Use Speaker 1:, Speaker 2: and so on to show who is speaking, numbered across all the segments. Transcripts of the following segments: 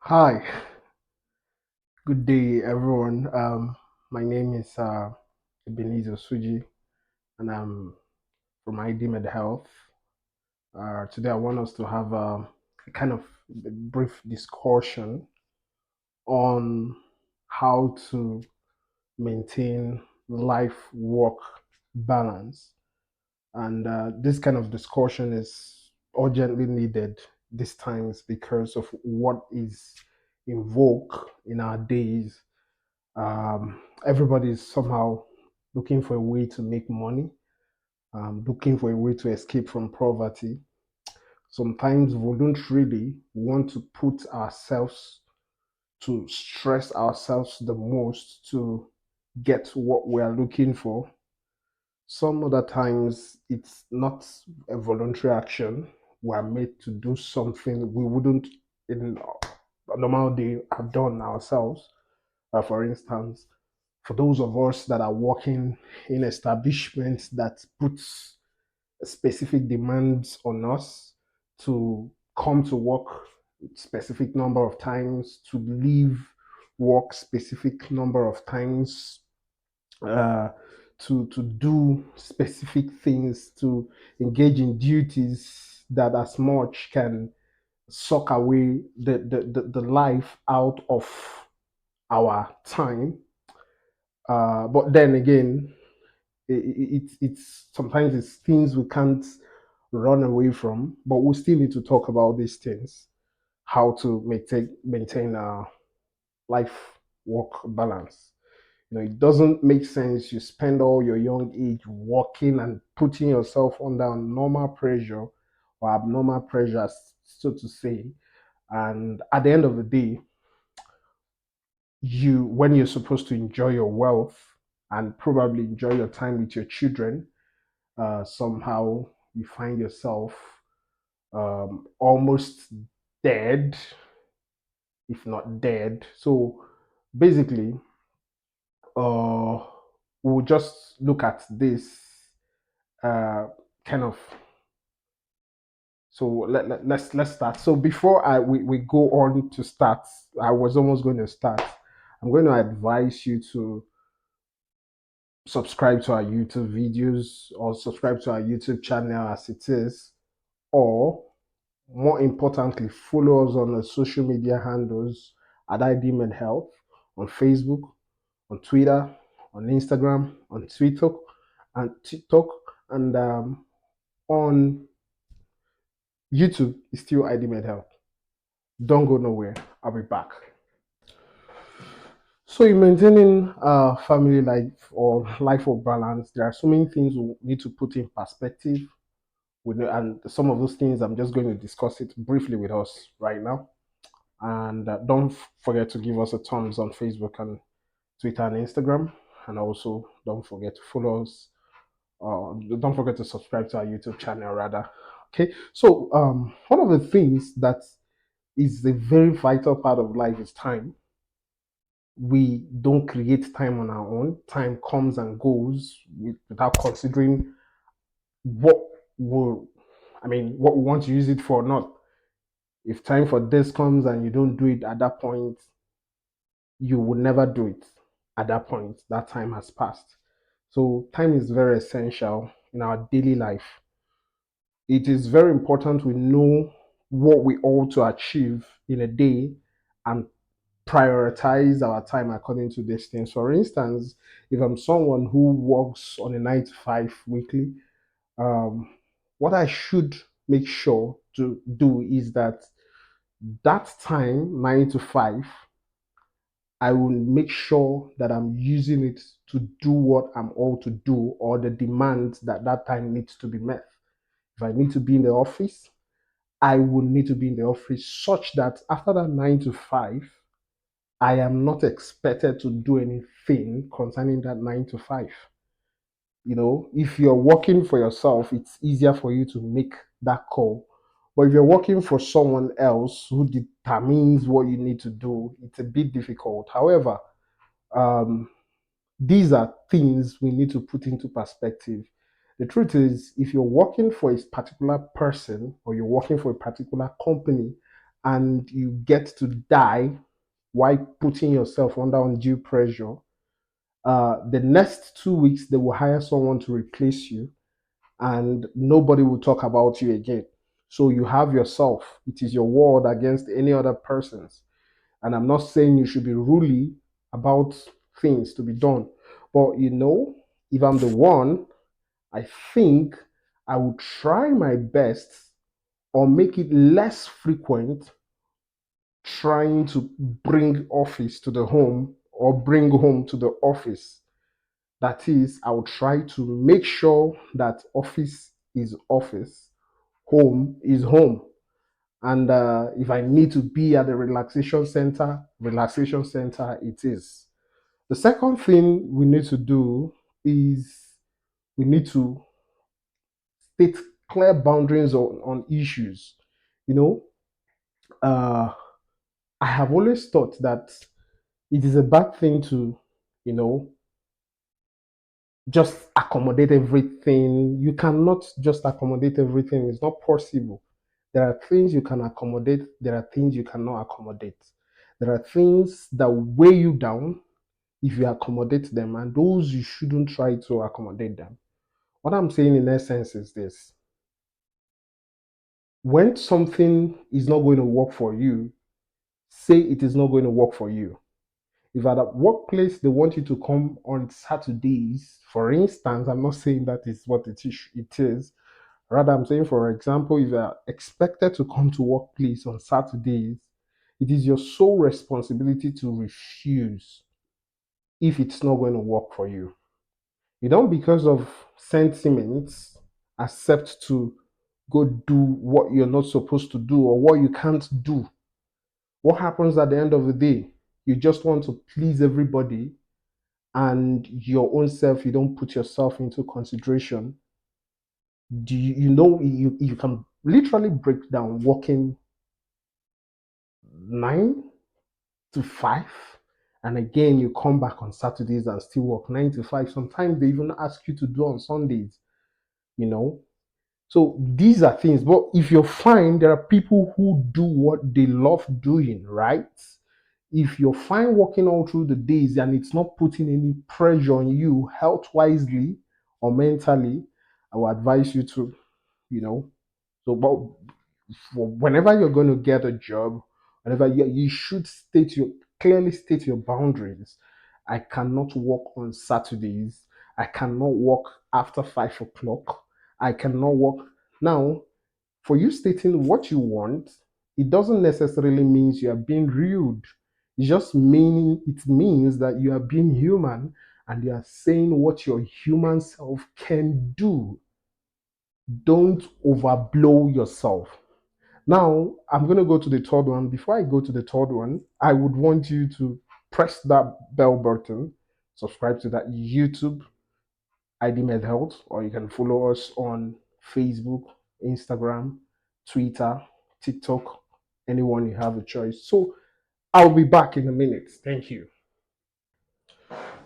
Speaker 1: Hi, good day, everyone. My name is Ebenezer Suji, and I'm from ID Med Health. Today, I want us to have a kind of brief discussion on how to maintain life-work balance. And this kind of discussion is urgently needed these times because of what is in vogue in our days. Everybody is somehow looking for a way to make money, looking for a way to escape from poverty. Sometimes voluntarily we want to put ourselves to stress ourselves the most to get what we are looking for. Some other times it's not a voluntary action. We are made to do something we wouldn't in a normal day have done ourselves. For instance, for those of us that are working in establishments that puts specific demands on us to come to work specific number of times, to leave work specific number of times, uh, to do specific things, to engage in duties that as much can suck away the life out of our time. But then again, it's sometimes it's things we can't run away from, but we still need to talk about these things, how to maintain life work balance. It doesn't make sense you spend all your young age working and putting yourself under normal pressure or abnormal pressure, so to say, and at the end of the day, when you're supposed to enjoy your wealth and probably enjoy your time with your children, somehow you find yourself almost dead, if not dead. So basically, uh, we'll just look at this uh, kind of. So let's start. So before we go on to start, I was almost going to start. I'm going to advise you to subscribe to our YouTube videos or subscribe to our YouTube channel as it is, or more importantly, follow us on the social media handles at ID Med Health on Facebook, on Twitter, on Instagram, on Twitter, and TikTok, and on YouTube is still ID Med Health. Don't go nowhere. I'll be back. So, in maintaining family life or life of balance, there are so many things we need to put in perspective. And some of those things I'm just going to discuss it briefly with us right now. And don't forget to give us a thumbs on Facebook and Twitter and Instagram. And also, don't forget to follow us. Don't forget to subscribe to our YouTube channel, rather. Okay. So, one of the things that is a very vital part of life is time. We don't create time on our own. Time comes and goes without considering what will, what we want to use it for or not. If time for this comes and you don't do it at that point, you will never do it at that point. That time has passed. So, time is very essential in our daily life. It is very important we know what we ought to achieve in a day and prioritize our time according to these things. For instance, if I'm someone who works on a 9 to 5 weekly, um, what I should make sure to do is that time, 9 to 5, I will make sure that I'm using it to do what I'm all to do or the demands that time needs to be met. If I need to be in the office, I will need to be in the office such that after that 9 to 5, I am not expected to do anything concerning that 9 to 5. If you're working for yourself, it's easier for you to make that call. But if you're working for someone else who determines what you need to do, it's a bit difficult. However, um, these are things we need to put into perspective. The truth is, if you're working for a particular person or you're working for a particular company and you get to die while putting yourself under undue pressure, the next 2 weeks they will hire someone to replace you, and nobody will talk about you again. So you have yourself. It is your word against any other person's. And I'm not saying you should be ruly about things to be done. But if I'm the one, I think I would try my best or make it less frequent trying to bring office to the home or bring home to the office. That is, I will try to make sure that office is office, home is home. And if I need to be at the relaxation center it is. The second thing we need to do is we need to state clear boundaries on issues. You know, uh, I have always thought that it is a bad thing to, you know, just accommodate everything. You cannot just accommodate everything. It's not possible. There are things you can accommodate, there are things you cannot accommodate. There are things that weigh you down if you accommodate them, and those you shouldn't try to accommodate them. What I'm saying in essence is this: when something is not going to work for you, say it is not going to work for you. If at a workplace they want you to come on Saturdays, for instance, I'm not saying that is what it is. Rather, I'm saying, for example, if you are expected to come to workplace on Saturdays, it is your sole responsibility to refuse if it's not going to work for you. You don't, because of sentiments, accept to go do what you're not supposed to do or what you can't do. What happens at the end of the day? You just want to please everybody, and your own self, you don't put yourself into consideration. Do you can literally break down working 9 to 5, and again you come back on Saturdays and still work 9 to 5. Sometimes they even ask you to do on Sundays, you know. So these are things. But if you're fine, there are people who do what they love doing, right? If you're fine working all through the days and it's not putting any pressure on you health wisely or mentally, I will advise you to, you know. So, but whenever you're going to get a job, whenever you should clearly state your boundaries. I cannot work on Saturdays. I cannot work after 5 o'clock. I cannot work now. For you stating what you want, it doesn't necessarily mean you are being rude. It means that you are being human and you are saying what your human self can do. Don't overblow yourself. Now, I'm going to go to the third one. Before I go to the third one, I would want you to press that bell button, subscribe to that YouTube, ID Med Health, or you can follow us on Facebook, Instagram, Twitter, TikTok, anyone you have a choice. So I'll be back in a minute. Thank you.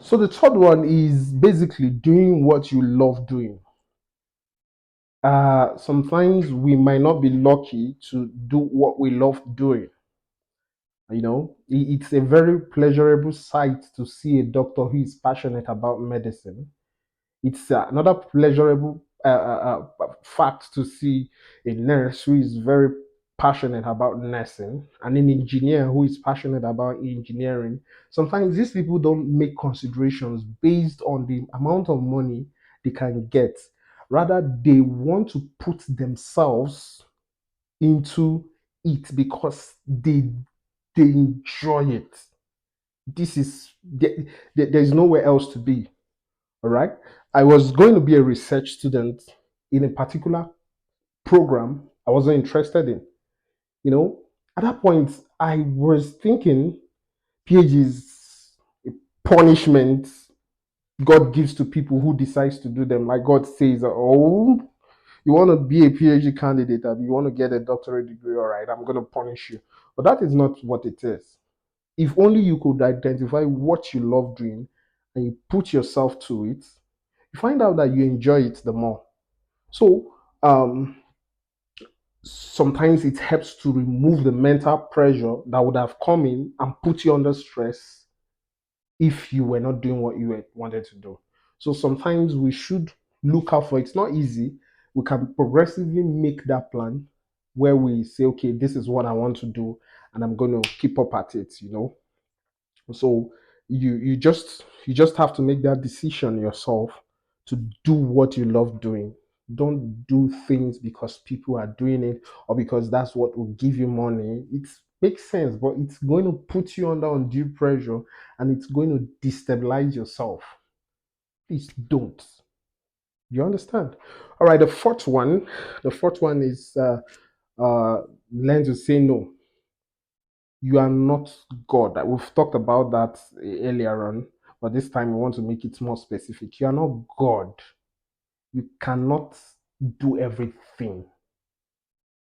Speaker 1: So the third one is basically doing what you love doing. Sometimes we might not be lucky to do what we love doing. It's a very pleasurable sight to see a doctor who is passionate about medicine. It's another pleasurable fact to see a nurse who is very passionate about nursing and an engineer who is passionate about engineering. Sometimes these people don't make considerations based on the amount of money they can get. Rather, they want to put themselves into it because they enjoy it. This is there's nowhere else to be. All right. I was going to be a research student in a particular program I wasn't interested in. You know, at that point, I was thinking PhD is a punishment God gives to people who decides to do them. Like God says, "Oh, you want to be a PhD candidate, or you want to get a doctorate degree? All right, I'm going to punish you." But that is not what it is. If only you could identify what you love doing and you put yourself to it, you find out that you enjoy it the more. So, um, sometimes it helps to remove the mental pressure that would have come in and put you under stress if you were not doing what you wanted to do. So sometimes we should look out for, it's not easy. We can progressively make that plan where we say, okay, this is what I want to do, and I'm going to keep up at it, So you just have to make that decision yourself to do what you love doing. Don't do things because people are doing it or because that's what will give you money. It makes sense, but it's going to put you under undue pressure and it's going to destabilize yourself. Please don't. You understand? All right, the fourth one is learn to say no. You are not God. We've talked about that earlier on, but this time we want to make it more specific. You are not God. You cannot do everything.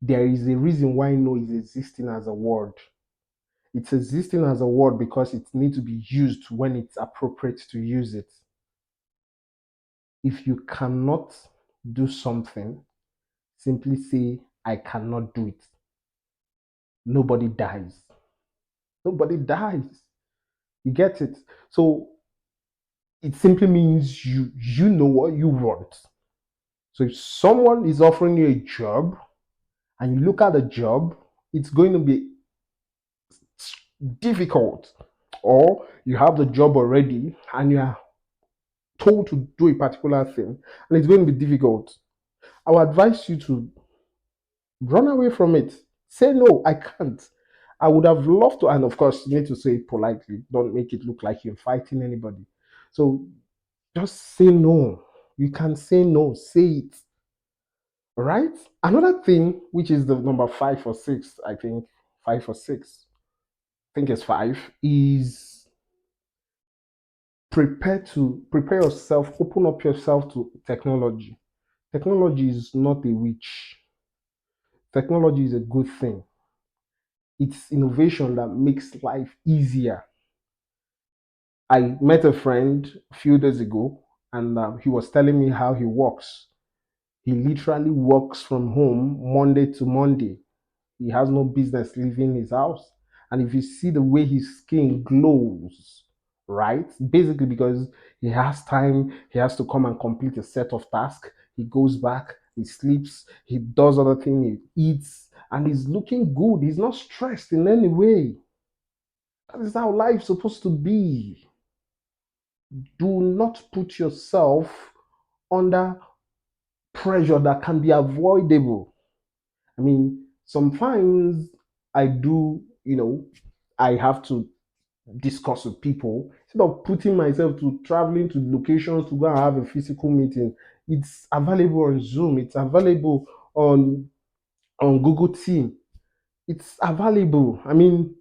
Speaker 1: There is a reason why no is existing as a word. It's existing as a word because it needs to be used when it's appropriate to use it. If you cannot do something, simply say, I cannot do it. Nobody dies. Nobody dies. You get it? So it simply means you know what you want. So if someone is offering you a job and you look at the job, it's going to be difficult. Or you have the job already and you are told to do a particular thing and it's going to be difficult. I would advise you to run away from it. Say no, I can't. I would have loved to, and of course, you need to say it politely. Don't make it look like you're fighting anybody. So just say no. You can say no, say it. All right. Another thing, which is the number 5 or 6, I think 5 or 6, I think it's 5, is prepare yourself, open up yourself to technology. Technology is not a witch. Technology is a good thing. It's innovation that makes life easier. I met a friend a few days ago, and he was telling me how he works. He literally works from home Monday to Monday. He has no business leaving his house. And if you see the way his skin glows, right? Basically, because he has time, he has to come and complete a set of tasks. He goes back, he sleeps, he does other things, he eats, and he's looking good. He's not stressed in any way. That is how life's supposed to be. Do not put yourself under pressure that can be avoidable. I mean, sometimes I do, I have to discuss with people instead of putting myself to traveling to locations to go and have a physical meeting. It's available on Zoom, it's available on Google Team. It's available. I mean,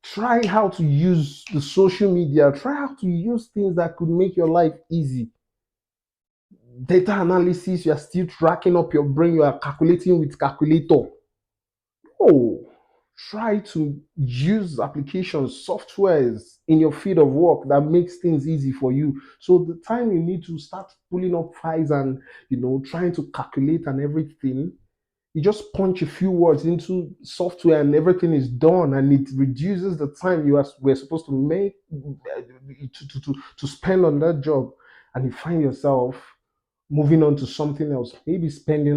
Speaker 1: try how to use the social media, try how to use things that could make your life easy. Data analysis, you are still tracking up your brain, you are calculating with calculator. Oh, try to use applications, softwares in your field of work that makes things easy for you. So the time you need to start pulling up files and trying to calculate and everything, you just punch a few words into software and everything is done, and it reduces the time were supposed to make to spend on that job, and you find yourself moving on to something else, maybe spending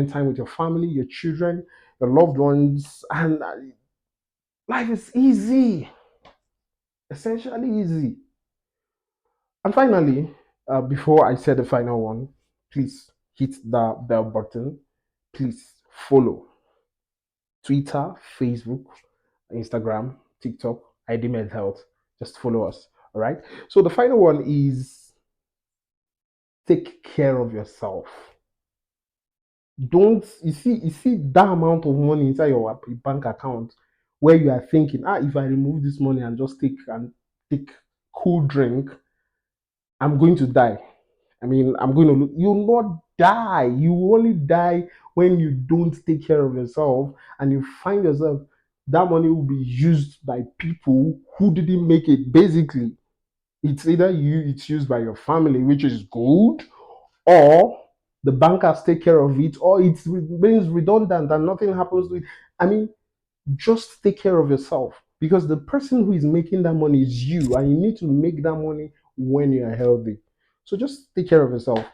Speaker 1: time with your family, your children, your loved ones, and life is easy, essentially easy. And finally, before I say the final one, please hit the bell button. Please follow Twitter, Facebook, Instagram, TikTok, ID Med Health. Just follow us. All right. So the final one is take care of yourself. Don't you see that amount of money inside your bank account where you are thinking, if I remove this money and just take cool drink, I'm going to die. I mean, you'll not die. You only die when you don't take care of yourself and you find yourself that money will be used by people who didn't make it. Basically, it's either it's used by your family, which is good, or the bankers take care of it, or it remains redundant and nothing happens to it. I mean, just take care of yourself, because the person who is making that money is you, and you need to make that money when you are healthy. So just take care of yourself.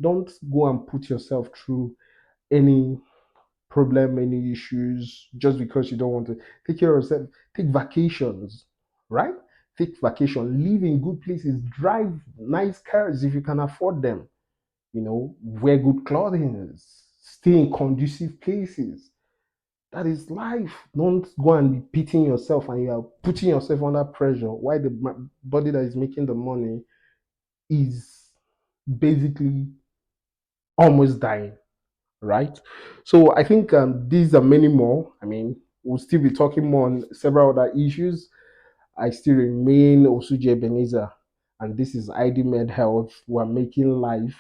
Speaker 1: Don't go and put yourself through any problem, any issues, just because you don't want to take care of yourself. Take vacations, right? Take vacation, live in good places, drive nice cars if you can afford them, wear good clothing, stay in conducive places. That is life. Don't go and be beating yourself and you are putting yourself under pressure. Why the body that is making the money is basically almost dying, right? So I think these are many more. I mean, we'll still be talking more on several other issues. I still remain Osuji Ebenezer, and this is ID Med Health. We're making life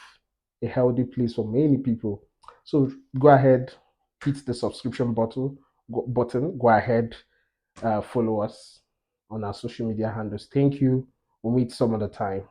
Speaker 1: a healthy place for many people. So go ahead, hit the subscription button. Go ahead, follow us on our social media handles. Thank you. We'll meet some other time.